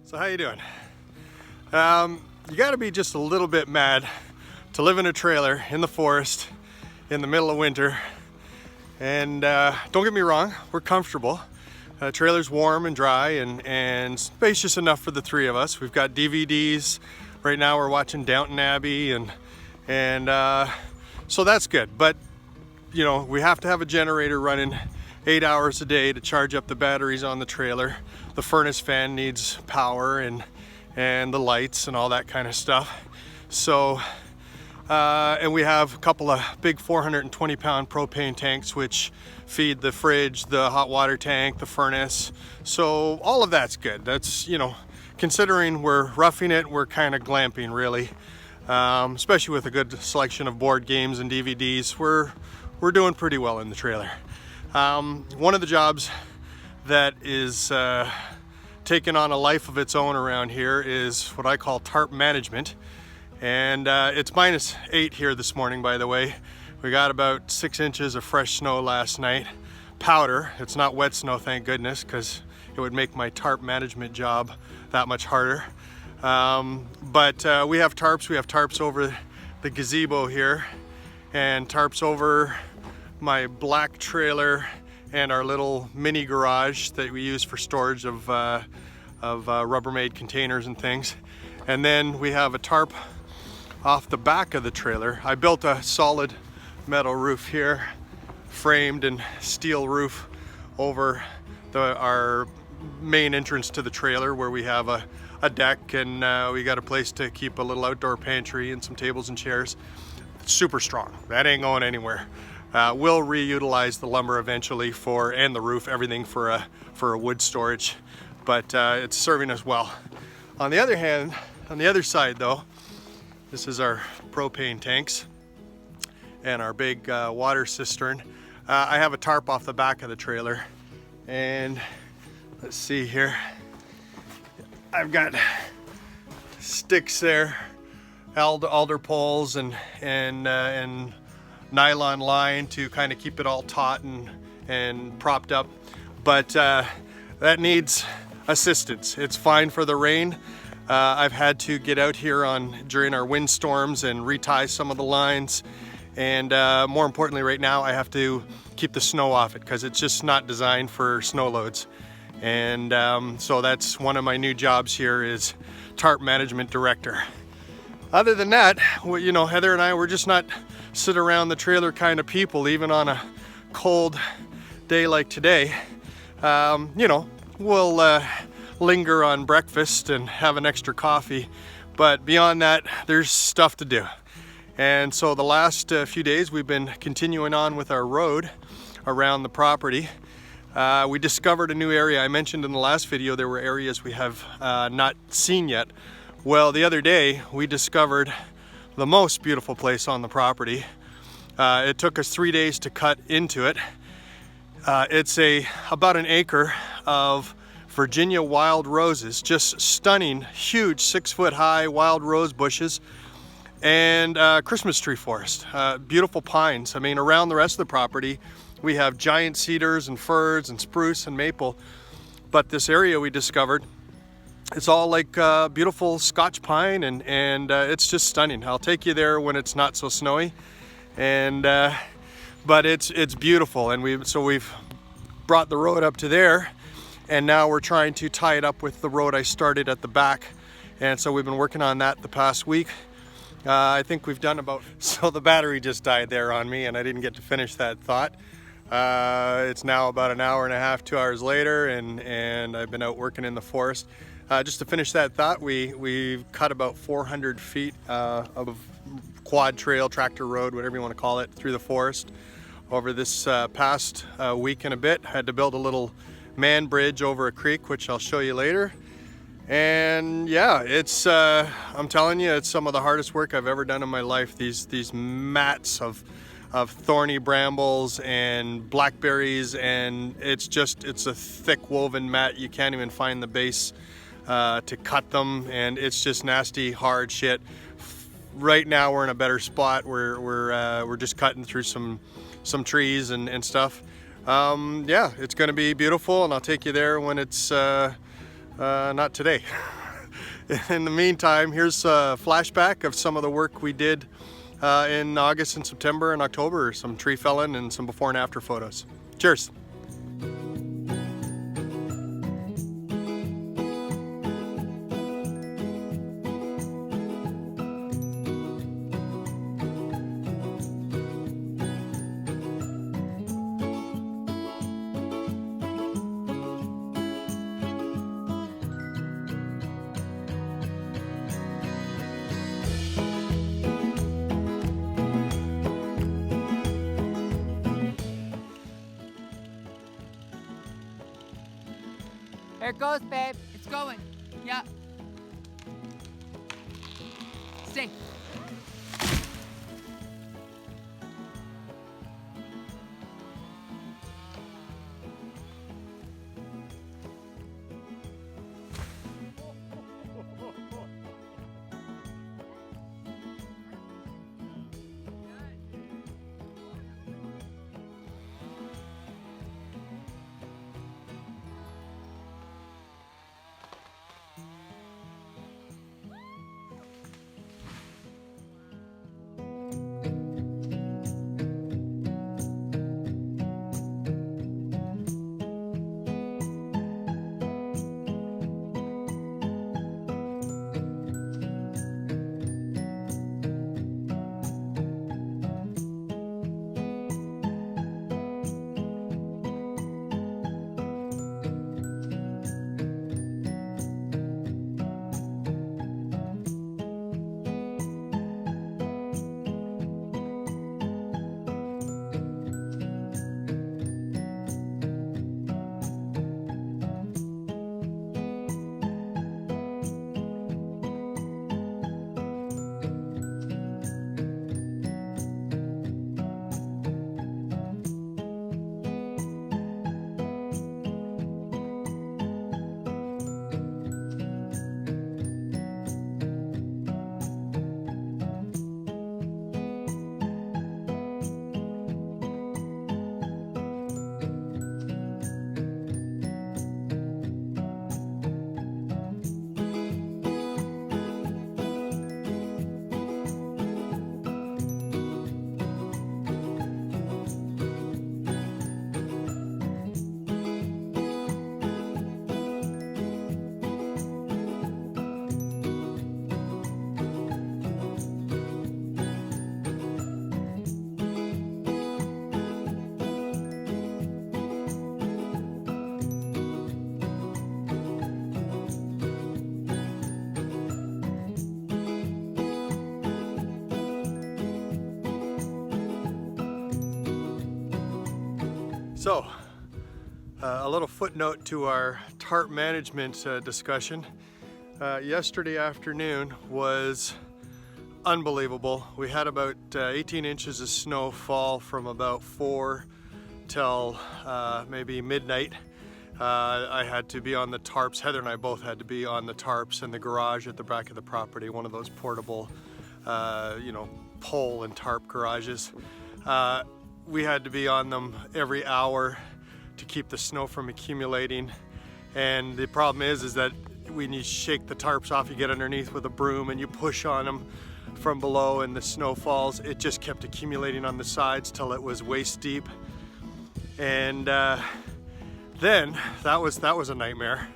So how you doing? You got to be just a little bit mad to live in a trailer in the forest in the middle of winter. And don't get me wrong, we're comfortable. Trailer's warm and dry and spacious enough for the three of us. We've got DVDs. Right now we're watching Downton Abbey and so that's good. But you know, we have to have a generator running 8 hours a day to charge up the batteries on the trailer. The furnace fan needs power and the lights and all that kind of stuff. So, and we have a couple of big 420-pound propane tanks which feed the fridge, the hot water tank, the furnace. So all of that's good. That's, you know, considering we're roughing it, we're kind of glamping really. Especially with a good selection of board games and DVDs, we're doing pretty well in the trailer. One of the jobs that is taking on a life of its own around here is what I call tarp management. And it's -8 here this morning, by the way. We got about 6 inches of fresh snow last night. Powder. It's not wet snow, thank goodness, because it would make my tarp management job that much harder. But we have tarps. We have tarps over the gazebo here and tarps over my black trailer and our little mini garage that we use for storage of Rubbermaid containers and things. And then we have a tarp off the back of the trailer. I built a solid metal roof here, framed and steel roof over our main entrance to the trailer, where we have a deck and we got a place to keep a little outdoor pantry and some tables and chairs. It's super strong. That ain't going anywhere. We'll reutilize the lumber eventually and the roof, everything for a wood storage, but it's serving us well. On the other hand, on the other side though, this is our propane tanks and our big water cistern. I have a tarp off the back of the trailer, and let's see here. I've got sticks there, alder poles and nylon line to kind of keep it all taut and propped up, but that needs assistance. It's fine for the rain. I've had to get out here during our windstorms and retie some of the lines, and more importantly right now I have to keep the snow off it because it's just not designed for snow loads. And so that's one of my new jobs here, is tarp management director. Other than that, you know, Heather and I, we're just not sit around the trailer kind of people, even on a cold day like today. You know, we'll linger on breakfast and have an extra coffee, but beyond that, there's stuff to do. And so the last few days we've been continuing on with our road around the property. We discovered a new area. I mentioned in the last video there were areas we have not seen yet. Well, the other day we discovered the most beautiful place on the property. It took us 3 days to cut into it. It's about an acre of Virginia wild roses, just stunning, huge 6-foot high wild rose bushes, and Christmas tree forest, beautiful pines. I mean, around the rest of the property we have giant cedars and firs and spruce and maple, but this area we discovered, it's all like beautiful Scotch pine, and it's just stunning. I'll take you there when it's not so snowy, and but it's beautiful. And we've brought the road up to there, and now we're trying to tie it up with the road I started at the back, and so we've been working on that the past week. I think we've done so the battery just died there on me and I didn't get to finish that thought. It's now about an hour and a half, 2 hours later, and I've been out working in the forest. Just to finish that thought, we've cut about 400 feet of quad trail, tractor road, whatever you want to call it, through the forest over this past week and a bit. Had to build a little man bridge over a creek, which I'll show you later. And yeah, it's I'm telling you, it's some of the hardest work I've ever done in my life. These mats of thorny brambles and blackberries, and it's a thick woven mat. You can't even find the base to cut them, and it's just nasty, hard shit. Right now we're in a better spot. We're just cutting through some trees and stuff. Yeah, it's gonna be beautiful, and I'll take you there when it's not today. In the meantime, here's a flashback of some of the work we did in August and September and October, some tree felling and some before and after photos. Cheers. There it goes, babe. It's going. Yeah. Stay. So, a little footnote to our tarp management discussion. Yesterday afternoon was unbelievable. We had about 18 inches of snow fall from about 4 till maybe midnight. I had to be on the tarps. Heather and I both had to be on the tarps in the garage at the back of the property, one of those portable, pole and tarp garages. We had to be on them every hour to keep the snow from accumulating. And the problem is that when you shake the tarps off, you get underneath with a broom and you push on them from below and the snow falls. It just kept accumulating on the sides till it was waist deep. And then that was a nightmare.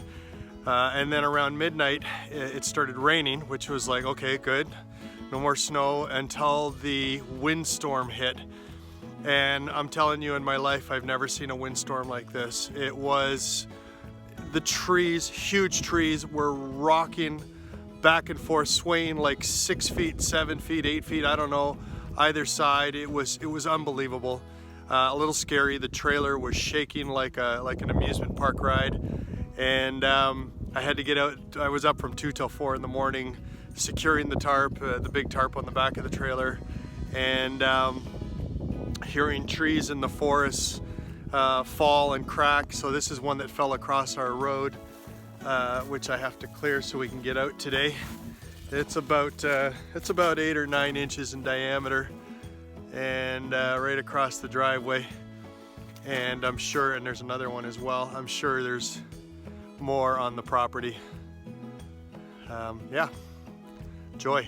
And then around midnight, it started raining, which was like, okay, good. No more snow until the windstorm hit. And I'm telling you, in my life, I've never seen a windstorm like this. It was, the trees, huge trees, were rocking back and forth, swaying like 6 feet, 7 feet, 8 feet, I don't know, either side. It was unbelievable. A little scary. The trailer was shaking like an amusement park ride. And I had to get out. I was up from 2 till 4 in the morning, securing the tarp, the big tarp on the back of the trailer, and hearing trees in the forest fall and crack. So this is one that fell across our road, which I have to clear so we can get out today. It's about 8 or 9 inches in diameter, and right across the driveway. And I'm sure, and there's another one as well, I'm sure there's more on the property. Yeah, joy.